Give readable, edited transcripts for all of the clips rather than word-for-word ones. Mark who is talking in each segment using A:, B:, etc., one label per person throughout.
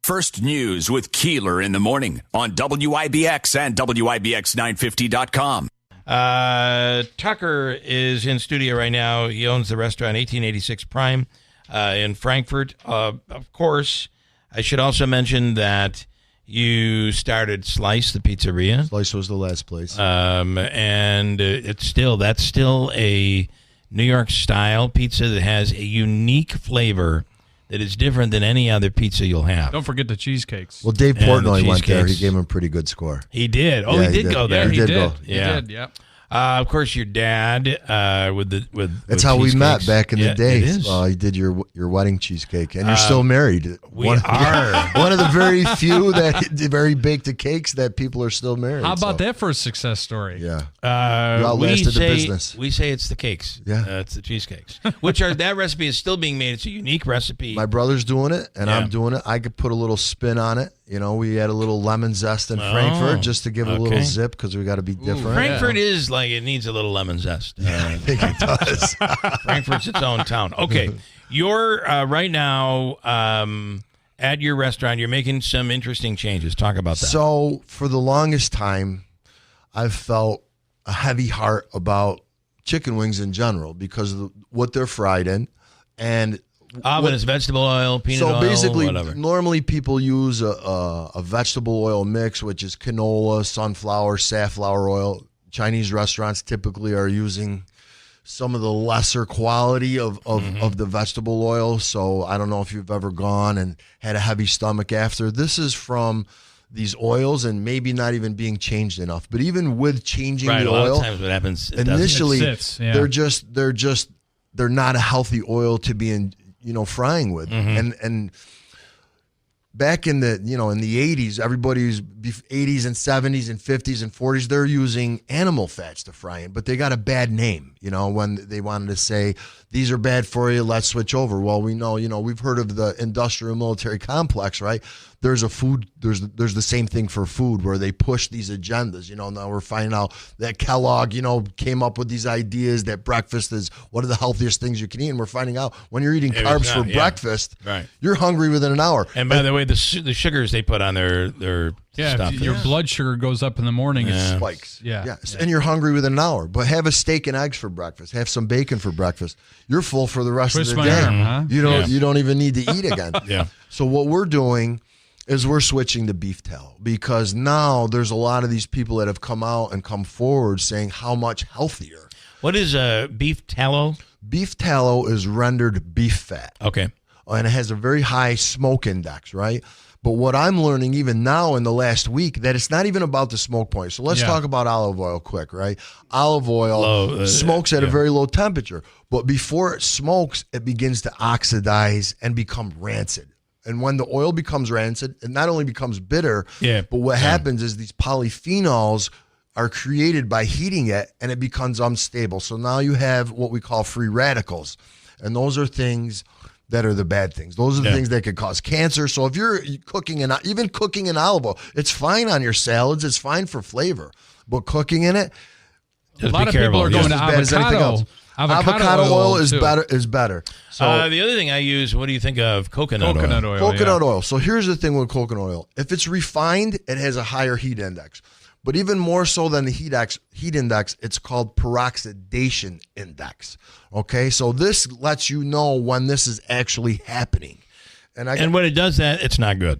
A: First News with Keeler in the morning on WIBX and WIBX950.com.
B: Tucker is in studio right now. He owns the restaurant 1886 Prime in Frankfort. Of course, I should also mention that you started Slice, the pizzeria.
C: Slice was the last place.
B: And that's still a New York style pizza that has a unique flavor that is different than any other pizza you'll have.
D: Don't forget the cheesecakes.
C: Well, Dave Portnoy went there. He gave him a pretty good score.
B: He did. Oh, yeah, he did go there.
D: Yeah, he did.
C: Go.
B: Yeah.
D: He did, yeah.
B: Of course, your dad
C: That's how we met back in the day.
B: It is.
C: He did your wedding cheesecake, and you're still married.
B: We are
C: one of the very few very baked cakes that people are still married.
D: How about that for a success story?
C: Yeah, you outlasted the business.
B: We say it's the cakes.
C: Yeah,
B: it's the cheesecakes. That recipe is still being made. It's a unique recipe.
C: My brother's doing it, and I'm doing it. I could put a little spin on it. You know, we had a little lemon zest in Frankfort just to give it a little zip because we got to be different.
B: Frankfort is like it needs a little lemon zest.
C: I think it does.
B: Frankfort's its own town. Okay, you're right now at your restaurant. You're making some interesting changes. Talk about that.
C: So for the longest time, I've felt a heavy heart about chicken wings in general because of what they're fried in, and
B: it's vegetable oil, peanut oil,
C: so basically,
B: whatever.
C: Normally people use a vegetable oil mix, which is canola, sunflower, safflower oil. Chinese restaurants typically are using some of the lesser quality of the vegetable oil. So I don't know if you've ever gone and had a heavy stomach after. This is from these oils and maybe not even being changed enough. But even with changing the oil,
B: a lot of times what happens
C: initially they're not a healthy oil to be frying with. And back in the 80s, everybody's 80s and 70s and 50s and 40s, they're using animal fats to fry in, but they got a bad name, when they wanted to say, these are bad for you, let's switch over. Well, we know, we've heard of the industrial military complex, right? There's the same thing for food where they push these agendas. Now we're finding out that Kellogg, came up with these ideas that breakfast is one of the healthiest things you can eat. And we're finding out when you're eating carbs for breakfast, you're hungry within an hour.
B: And by the way, the sugars they put on their stuff.
D: Your blood sugar goes up in the morning.
C: It spikes. Yeah. And you're hungry within an hour. But have a steak and eggs for breakfast. Have some bacon for breakfast. You're full for the rest of the day.
D: Arm, huh?
C: You don't even need to eat again.
B: Yeah.
C: So what we're doing is we're switching to beef tallow because now there's a lot of these people that have come out and come forward saying how much healthier.
B: What is beef tallow?
C: Beef tallow is rendered beef fat.
B: Okay.
C: And it has a very high smoke index, right? But what I'm learning even now in the last week, that it's not even about the smoke point. So let's talk about olive oil quick, right? Olive oil smokes at a very low temperature. But before it smokes, it begins to oxidize and become rancid. And when the oil becomes rancid, it not only becomes bitter, but what happens is these polyphenols are created by heating it, and it becomes unstable. So now you have what we call free radicals. And those are things that are the bad things. Those are the things that could cause cancer. So if you're cooking even cooking in olive oil, it's fine on your salads. It's fine for flavor. But cooking in it,
D: a lot of people are going to avocado.
C: Avocado oil is better. So
B: the other thing I use, what do you think of coconut oil?
C: Coconut oil. So here's the thing with coconut oil. If it's refined, it has a higher heat index. But even more so than the heat index, it's called peroxidation index. Okay, so this lets you know when this is actually happening. And
B: when it does that, it's not good.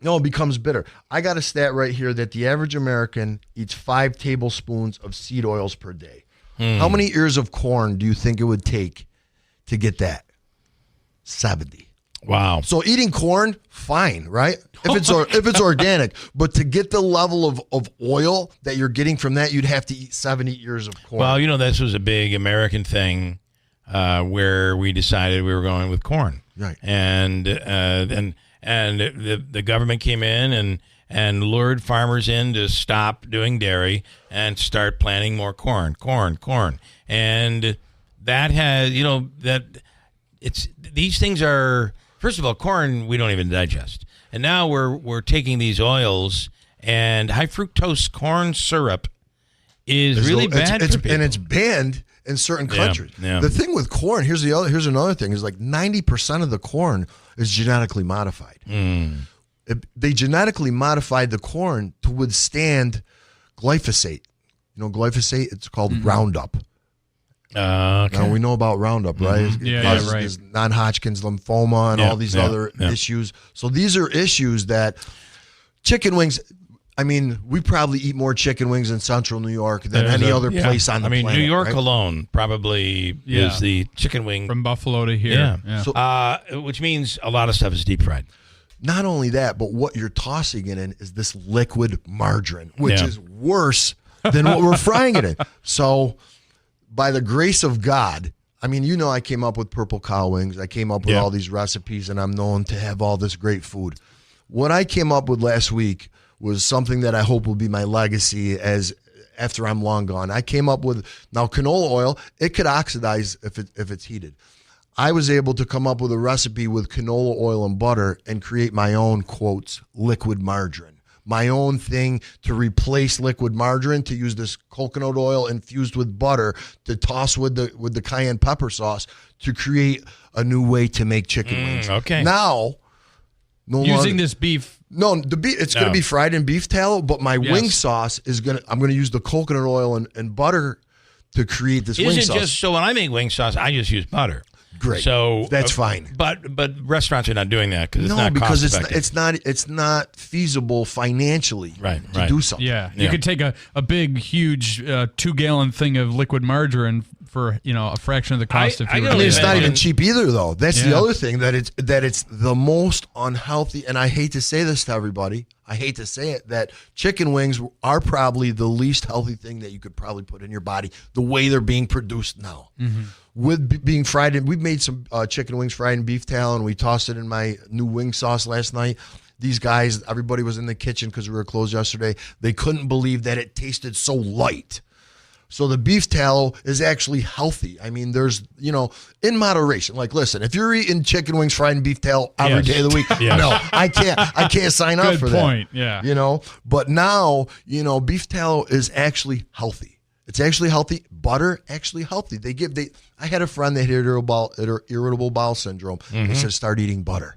C: No, it becomes bitter. I got a stat right here that the average American eats 5 tablespoons of seed oils per day. How many ears of corn do you think it would take to get that? 70.
B: Wow.
C: So eating corn, fine, right? If it's organic, but to get the level of oil that you're getting from that, you'd have to eat 70 ears of corn.
B: Well, this was a big American thing where we decided we were going with corn,
C: right?
B: And the government came in and lured farmers in to stop doing dairy and start planting more corn. And that has, these things are, first of all, corn we don't even digest. And now we're taking these oils, and high fructose corn syrup is really bad for people.
C: And it's banned in certain countries.
B: Yeah.
C: The thing with corn, here's another thing, is like 90% of the corn is genetically modified. they genetically modified the corn to withstand glyphosate. You know, glyphosate, it's called Roundup.
B: Okay.
C: Now, we know about Roundup, right? It causes this non-Hodgkin's lymphoma and all these other issues. So these are issues that chicken wings, I mean, we probably eat more chicken wings in central New York than any other place on the planet.
B: New York
C: right?
B: alone probably is the chicken wing.
D: From Buffalo to here.
B: Yeah. So, which means a lot of stuff is deep fried.
C: Not only that, but what you're tossing it in is this liquid margarine, which is worse than what we're frying it in. So by the grace of God, I mean, you know, I came up with purple cow wings. I came up with all these recipes, and I'm known to have all this great food. What I came up with last week was something that I hope will be my legacy as after I'm long gone. I came up with, now canola oil, it could oxidize if it's heated. I was able to come up with a recipe with canola oil and butter and create my own, quotes, liquid margarine. My own thing to replace liquid margarine, to use this coconut oil infused with butter to toss with the cayenne pepper sauce to create a new way to make chicken wings.
B: Okay.
C: Now,
D: using this beef.
C: No, it's going to be fried in beef tallow, but my wing sauce I'm going to use the coconut oil and butter to create this wing sauce.
B: So when I make wing sauce, I just use butter.
C: Great.
B: So
C: that's fine.
B: But restaurants are not doing that because it's not
C: because
B: cost effective.
C: it's not feasible financially to do something.
D: Yeah. You could take a big, huge 2-gallon thing of liquid margarine for a fraction of the cost.
C: It's not even cheap either, though. That's the other thing, that it's the most unhealthy. And I hate to say this to everybody. I hate to say it, that chicken wings are probably the least healthy thing that you could probably put in your body the way they're being produced now. Mm-hmm. With being fried in, we've made some chicken wings fried in beef tallow, and we tossed it in my new wing sauce last night. These guys, everybody was in the kitchen because we were closed yesterday. They couldn't believe that it tasted so light. So the beef tallow is actually healthy. I mean, there's, in moderation. Like, listen, if you're eating chicken wings fried in beef tallow every day of the week, no, I can't sign up for that.
D: Good point, yeah.
C: But now, beef tallow is actually healthy. It's actually healthy. Butter, actually healthy. I had a friend that had irritable bowel syndrome. He said, start eating butter,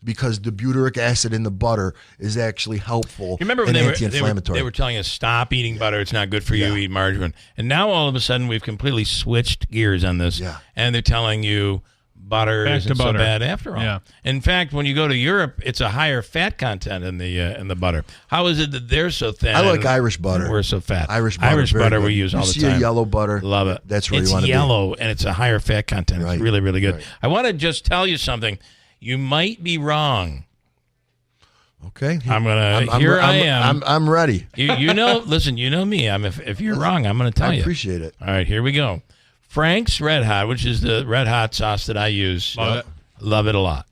C: because the butyric acid in the butter is actually helpful.
B: You remember when
C: anti-inflammatory.
B: they were telling us, stop eating butter, it's not good for you, eat margarine. And now all of a sudden we've completely switched gears on this. Yeah. And they're telling you butter isn't so bad after all. Yeah. In fact, when you go to Europe, it's a higher fat content in the butter. How is it that they're so thin?
C: I like Irish butter.
B: We're so fat.
C: Irish butter
B: we use all the time.
C: You see a yellow butter.
B: Love it.
C: That's where you want to be.
B: It's yellow, and it's a higher fat content.
C: Right.
B: It's really, really good.
C: Right.
B: I want to just tell you something. You might be wrong.
C: Okay.
B: I'm ready. Listen, you know me. If you're wrong, I'm going to tell you.
C: I appreciate it.
B: All right, here we go. Frank's Red Hot, which is the red hot sauce that I use. Love it a lot.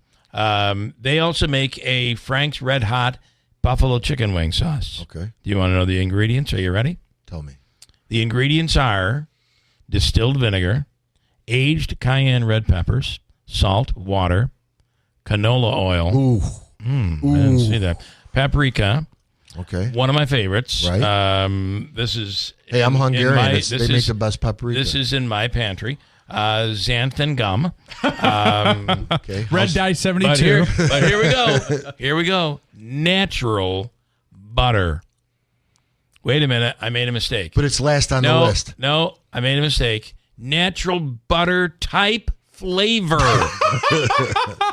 B: They also make a Frank's Red Hot buffalo chicken wing sauce.
C: Okay.
B: Do you want to know the ingredients? Are you ready?
C: Tell me.
B: The ingredients are distilled vinegar, aged cayenne red peppers, salt, water, canola oil.
C: Ooh.
B: I didn't see that. Paprika.
C: Okay.
B: One of my favorites.
C: Right.
B: This is.
C: Hey, I'm Hungarian. They make the best paprika.
B: This is in my pantry. Xanthan gum.
C: Okay.
D: Red Dye 72.
B: But here we go. Here we go. Natural butter. Wait a minute. I made a mistake.
C: But it's last on the list.
B: No, I made a mistake. Natural butter type flavor.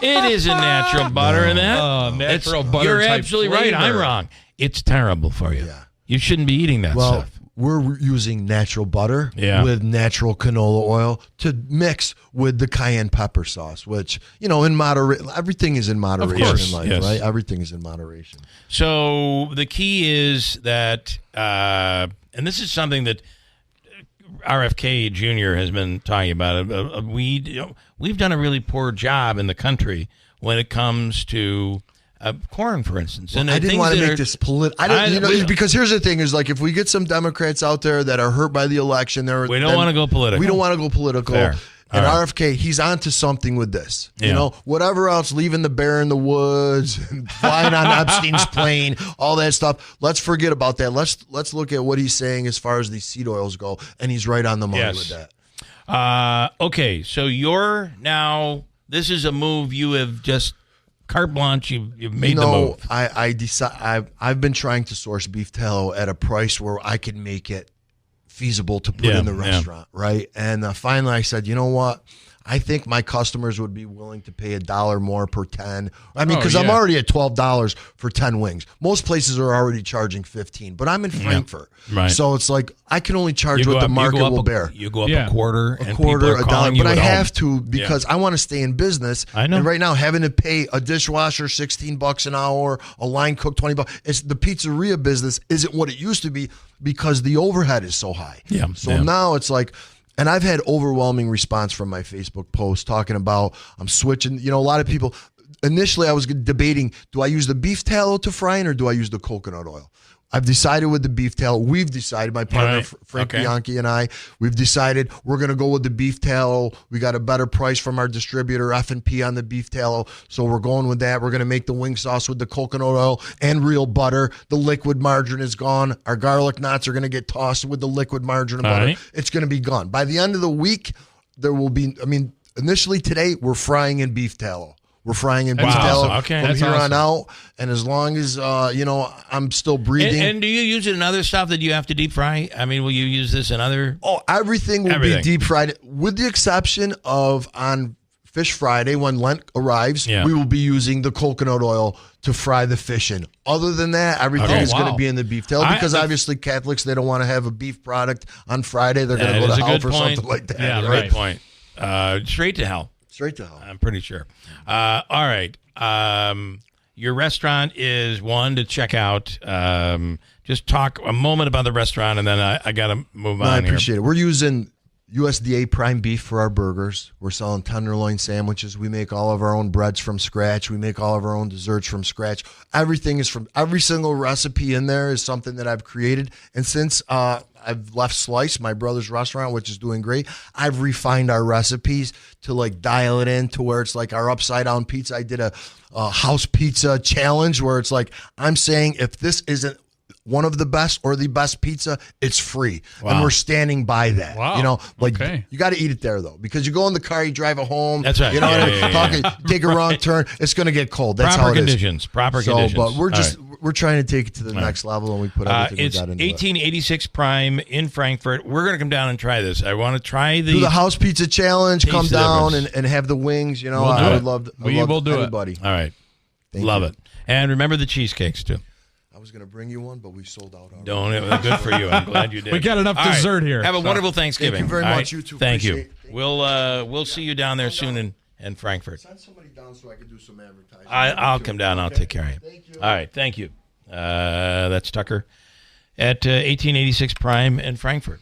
B: It isn't natural butter in that.
D: Natural butter
B: You're
D: type
B: absolutely
D: flavor.
B: right. I'm wrong. It's terrible for you.
C: Yeah.
B: You shouldn't be eating that stuff.
C: We're using natural butter with natural canola oil to mix with the cayenne pepper sauce, which, in moderation, everything is in moderation in life, right? Everything is in moderation.
B: So the key is that, and this is something that RFK Jr. has been talking about. We've done a really poor job in the country when it comes to corn, for instance.
C: And I didn't want to make this political. Because here's the thing: is like if we get some Democrats out there that are hurt by the election,
B: we don't want to go political.
C: We don't want to go political.
B: Fair.
C: And RFK, he's onto something with this.
B: Yeah.
C: Whatever else, leaving the bear in the woods, flying on Epstein's plane, all that stuff. Let's forget about that. Let's look at what he's saying as far as these seed oils go, and he's right on the money with that.
B: Okay, so this is a move you have just carte blanche. You've made the move.
C: I've been trying to source beef tallow at a price where I can make it feasible to put in the restaurant, right? And finally I said, you know what? I think my customers would be willing to pay $1 more per 10. I mean, because I'm already at $12 for 10 wings. Most places are already charging 15, but I'm in Frankfort.
B: Right.
C: So it's like I can only charge what the market will bear.
B: You go up a quarter,
C: a $1, but I have to because I want to stay in business.
B: I know.
C: And right now, having to pay a dishwasher $16 an hour, a line cook $20, the pizzeria business isn't what it used to be because the overhead is so high.
B: Yeah.
C: So now it's like. And I've had overwhelming response from my Facebook posts talking about I'm switching. You know, a lot of people, initially I was debating, do I use the beef tallow to fry in or do I use the coconut oil? I've decided with the beef tallow. We've decided, my partner Frank Bianchi and I, we've decided we're going to go with the beef tallow. We got a better price from our distributor, F&P, on the beef tallow. So we're going with that. We're going to make the wing sauce with the coconut oil and real butter. The liquid margarine is gone. Our garlic knots are going to get tossed with the liquid margarine and butter. Right. It's going to be gone. By the end of the week, there will be, initially today, we're frying in beef tallow. We're frying in beef tallow from here on out. And as long as, I'm still breathing.
B: And do you use it in other stuff that you have to deep fry? I mean, will you use this in other?
C: Oh, everything will be deep fried, with the exception of on Fish Friday when Lent arrives, we will be using the coconut oil to fry the fish in. Other than that, everything is going to be in the beef tallow because obviously Catholics, they don't want to have a beef product on Friday. They're going to go to hell for something like that.
B: Yeah,
C: right?
B: Good point. Straight to hell.
C: Straight to hell.
B: I'm pretty sure. All right. Your restaurant is one to check out. Just talk a moment about the restaurant, and then I got to move on.
C: I appreciate it. We're using USDA prime beef for our burgers. We're selling tenderloin sandwiches. We make all of our own breads from scratch. We make all of our own desserts from scratch. Everything is from every single recipe in there is something that I've created. And since I've left Slice, my brother's restaurant, which is doing great, I've refined our recipes to like dial it in to where it's like our upside down pizza. I did a house pizza challenge where it's like, I'm saying if this isn't one of the best or the best pizza, it's free. Wow. And we're standing by that.
D: Wow.
C: You know, like you got to eat it there though, because you go in the car, you drive it home.
B: That's right.
C: You know, take a wrong turn, it's going to get cold. That's
B: proper
C: how it
B: conditions.
C: is.
B: Proper conditions.
C: But we're trying to take it to the next level, and we put everything we got into it.
B: It's 1886 Prime in Frankfort. We're going to come down and try this. I want to try
C: do the house pizza challenge. Come down and have the wings. You know, I would love.
D: We will do
C: everybody.
D: it.
B: All right, love it. And remember the cheesecakes too.
C: I was going to bring you one, but we sold out already.
B: Don't. Good for you. I'm glad you did.
D: We got enough dessert here.
B: Have a wonderful Thanksgiving.
C: Thank you very much. You too.
B: Thank you. We'll see you down there soon in Frankfort.
C: Send somebody down so I can do some advertising.
B: I'll come down. I'll take care of you.
C: Thank you.
B: All right. Thank you. That's Tucker at 1886 Prime in Frankfort.